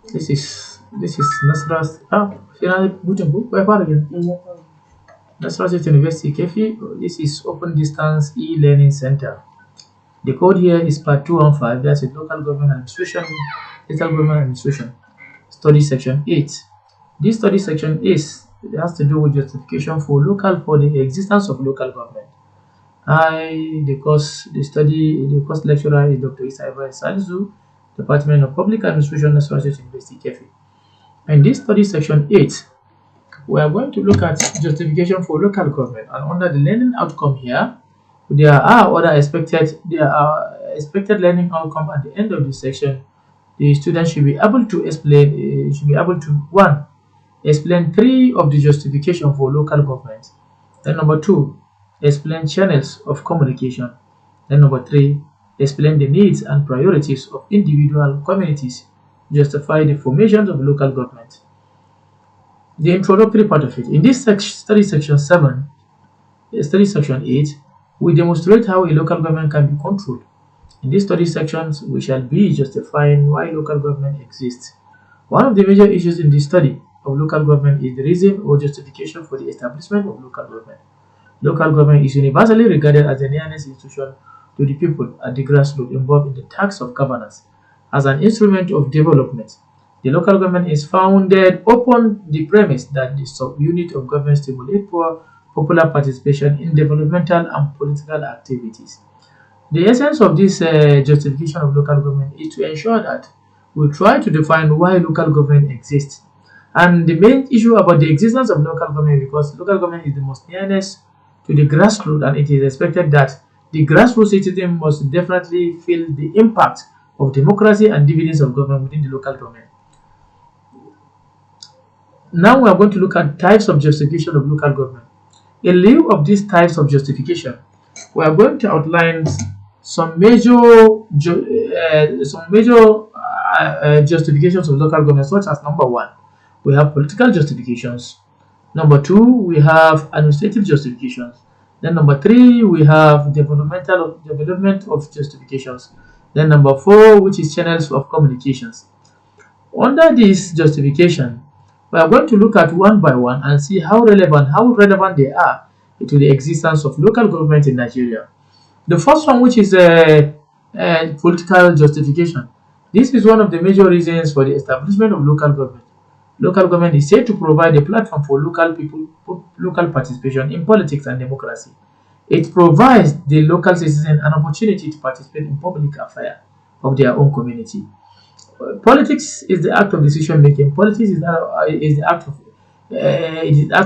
This is Nasras. Finally, guten book. Where are you? Nasras University Kefi. This is Open Distance E-Learning Center. The code here is PAD215. That's it. Local Government Administration, Local Government Administration, Study Section 8. This study section it has to do with justification for the existence of local government. The course lecturer is Dr. Isaiah Salisu, Department of Public Administration, National State University, Kefi. In this study section 8, we are going to look at justification for local government, and under the learning outcome here, there are expected learning outcome at the end of this section. The student should be able to one, explain three of the justification for local government. Then number two, explain channels of communication. Then number three, explain the needs and priorities of individual communities, justify the formation of local government. The introductory part of it. In this study section 7, study section 8, we demonstrate how a local government can be controlled. In these study sections, we shall be justifying why local government exists. One of the major issues in the study of local government is the reason or justification for the establishment of local government. Local government is universally regarded as the nearest institution to the people at the grassroots involved in the task of governance as an instrument of development. The local government is founded upon the premise that the subunit of government stimulates popular participation in developmental and political activities. The essence of this justification of local government is to ensure that we try to define why local government exists. And the main issue about the existence of local government, because local government is the most nearest to the grassroots, and it is expected that the grassroots citizen must definitely feel the impact of democracy and dividends of government within the local government. Now we are going to look at types of justification of local government. In lieu of these types of justification, we are going to outline some major justifications of local government, such as number one, we have political justifications. Number two, we have administrative justifications. Then number three, we have development of justifications. Then number four, which is channels of communications. Under this justification, we are going to look at one by one and see how relevant they are to the existence of local government in Nigeria. The first one, which is political justification. This is one of the major reasons for the establishment of local government. Local government is said to provide a platform for local participation in politics and democracy. It provides the local citizen an opportunity to participate in public affairs of their own community. Politics is the act of decision making. Politics is the act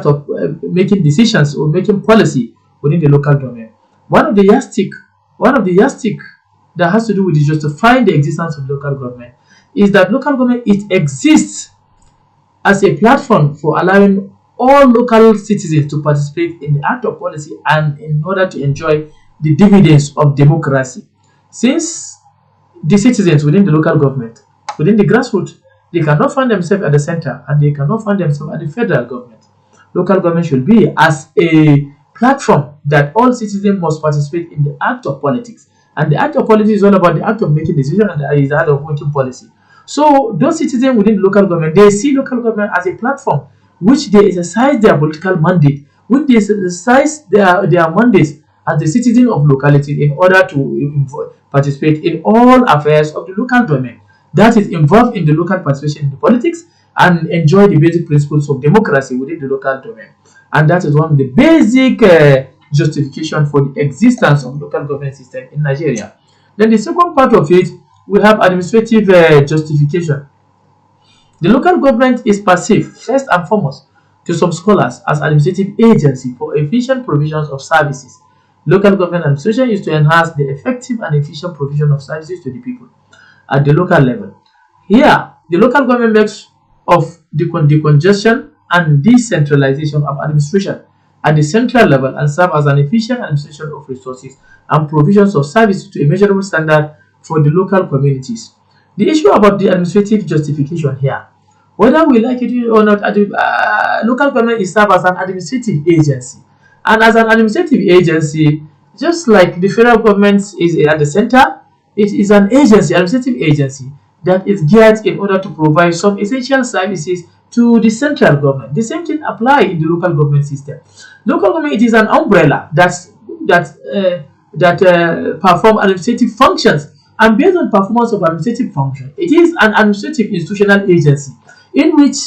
of making decisions or making policy within the local government. One of the yardstick that has to do with justifying the existence of local government is that local government exists as a platform for allowing all local citizens to participate in the act of policy and in order to enjoy the dividends of democracy. Since the citizens within the local government, within the grassroots, they cannot find themselves at the center and they cannot find themselves at the federal government. Local government should be as a platform that all citizens must participate in the act of politics. And the act of politics is all about the act of making decisions and is the act of making policy. So those citizens within the local government, they see local government as a platform which they exercise their political mandate, which they exercise their mandates as the citizen of locality in order to participate in all affairs of the local government that is involved in the local participation in the politics and enjoy the basic principles of democracy within the local government. And that is one of the basic justification for the existence of local government system in Nigeria. Then the second part of it, we have administrative justification. The local government is perceived, first and foremost, to some scholars as administrative agency for efficient provisions of services. Local government administration is to enhance the effective and efficient provision of services to the people at the local level. Here, the local government makes of the decongestion and decentralization of administration at the central level and serve as an efficient administration of resources and provisions of services to a measurable standard for the local communities. The issue about the administrative justification here, whether we like it or not, local government is served as an administrative agency. And as an administrative agency, just like the federal government is at the center, it is an agency, administrative agency, that is geared in order to provide some essential services to the central government. The same thing apply in the local government system. Local government, it is an umbrella that perform administrative functions, and based on performance of administrative function, it is an administrative institutional agency in which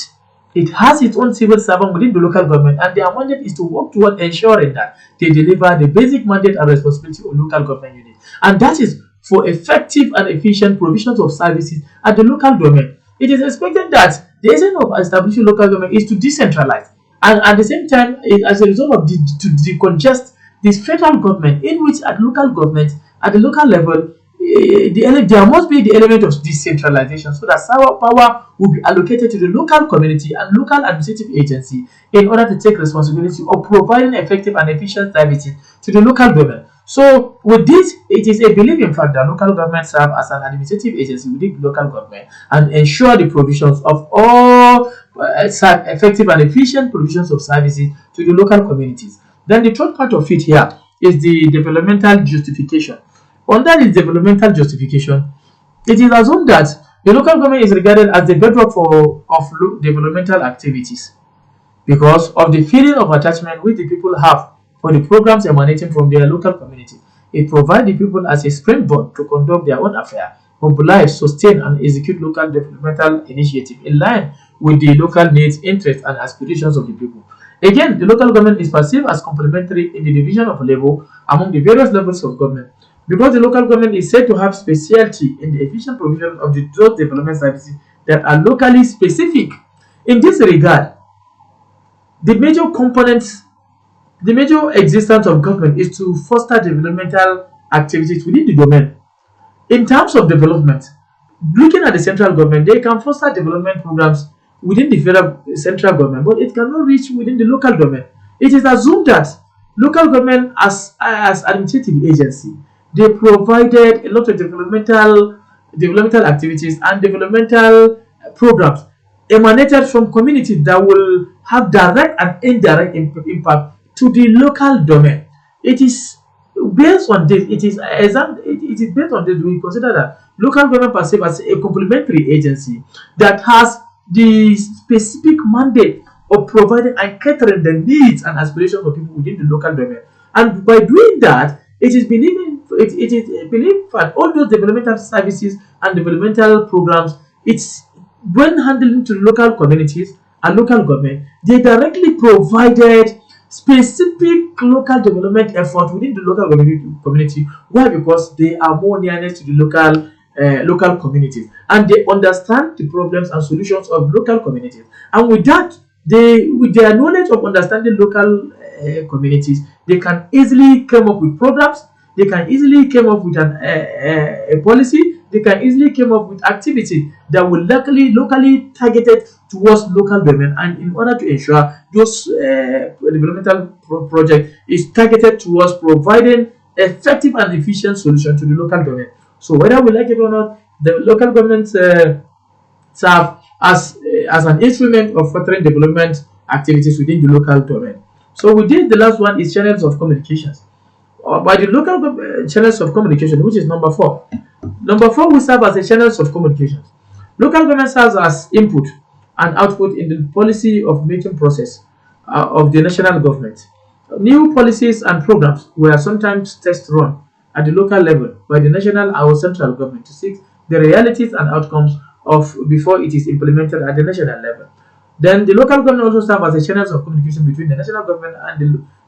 it has its own civil servant within the local government, and their mandate is to work toward ensuring that they deliver the basic mandate and responsibility of local government units, and that is for effective and efficient provisions of services at the local government. It is expected that the essence of establishing local government is to decentralize, and at the same time, as a result of to decongest this federal government, in which at local government, at the local level, there must be the element of decentralization, so that power will be allocated to the local community and local administrative agency in order to take responsibility of providing effective and efficient services to the local government. So with this, it is a belief in fact that local government serve as an administrative agency within the local government and ensure the provisions of all effective and efficient provisions of services to the local communities. Then the third part of it here is the developmental justification. Under the developmental justification, it is assumed that the local government is regarded as the bedrock of developmental activities because of the feeling of attachment which the people have for the programs emanating from their local community. It provides the people as a springboard to conduct their own affairs, mobilize, sustain, and execute local developmental initiatives in line with the local needs, interests, and aspirations of the people. Again, the local government is perceived as complementary in the division of labor among the various levels of government because the local government is said to have specialty in the efficient provision of those development services that are locally specific. In this regard, the major existence of government is to foster developmental activities within the domain. In terms of development, looking at the central government, they can foster development programs within the federal central government, but it cannot reach within the local government. It is assumed that local government as administrative agency, they provided a lot of developmental activities and developmental programs emanated from communities that will have direct and indirect impact to the local domain. It is based on this. It is based on this. We consider that local government perceived as a complementary agency that has the specific mandate of providing and catering the needs and aspirations of people within the local domain. And by doing that, it is believed that all those developmental services and developmental programs, it's when handling to local communities and local government, they directly provided specific local development effort within the local community. Why? Because they are more nearness to the local communities, and they understand the problems and solutions of local communities. And with that, with their knowledge of understanding local communities, they can easily come up with programs. They can easily come up with a policy. They can easily come up with activity that will locally targeted towards local government, and in order to ensure those developmental project is targeted towards providing effective and efficient solution to the local government. So whether we like it or not, the local government serve as an instrument of furthering development activities within the local domain. So we did the last one is channels of communications. By the local channels of communication, which is number 4. Number 4 will serve as a channels of communications. Local government serves as input and output in the policy of making process of the national government. New policies and programs were sometimes test run at the local level by the national or central government to seek the realities and outcomes of before it is implemented at the national level. Then the local government also serve as a channels of communication between the national government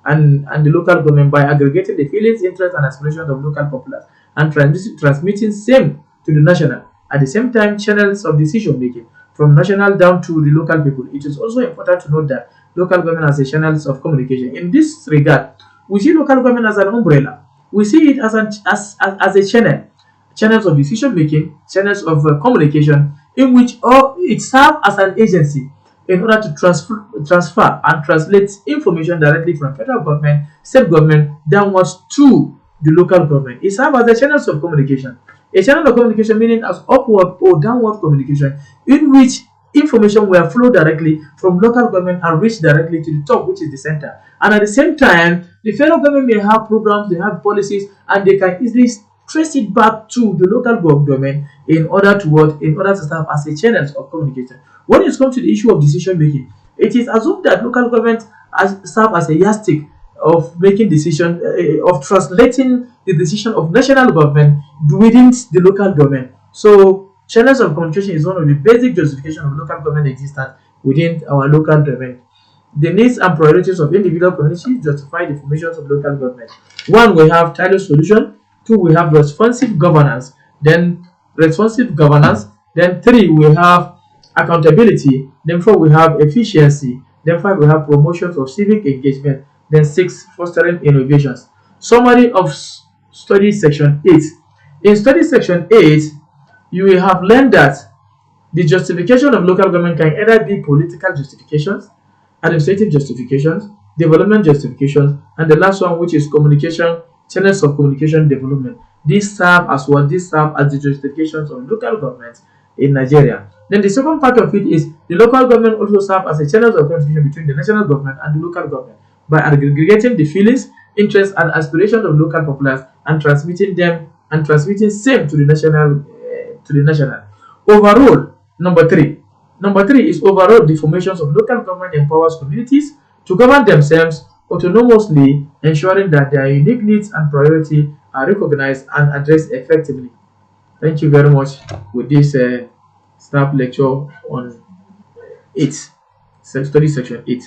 and the local government by aggregating the feelings, interests, and aspirations of local populace and transmitting same to the national. At the same time, channels of decision making from national down to the local people. It is also important to note that local government has a channels of communication. In this regard, we see local government as an umbrella. We see it as a channels of decision making, channels of communication, in which it serves as an agency in order to transfer and translate information directly from federal government, state government, downwards to the local government. It serves as a channels of communication. A channel of communication meaning as upward or downward communication, in which information will flow directly from local government and reach directly to the top, which is the center. And at the same time, the federal government may have programs, they have policies, and they can easily trace it back to the local government in order to what? In order to serve as a channel of communication. When it comes to the issue of decision making, it is assumed that local government serve as a yardstick of making decision, of translating the decision of national government within the local government. So channels of communication is one of the basic justification of local government existence within our local government. The needs and priorities of individual communities justify the formation of local government. One, we have tailored solution. Two, we have responsive governance. Then responsive governance. Then three, we have accountability. Then four, we have efficiency. Then five, we have promotions of civic engagement. Then six, fostering innovations. Summary of study section 8. In study section 8, you will have learned that the justification of local government can either be political justifications, administrative justifications, development justifications, and the last one, which is communication, channels of communication development. These serve as what? These serve as the justifications of local government in Nigeria. Then the second part of it is the local government also serve as a channel of communication between the national government and the local government by aggregating the feelings, interests, and aspirations of local populace and transmitting same to the national. Overall, Number three is overall the formations of local government empowers communities to govern themselves autonomously, ensuring that their unique needs and priorities are recognized and addressed effectively. Thank you very much with this snap lecture on 8, study section 8.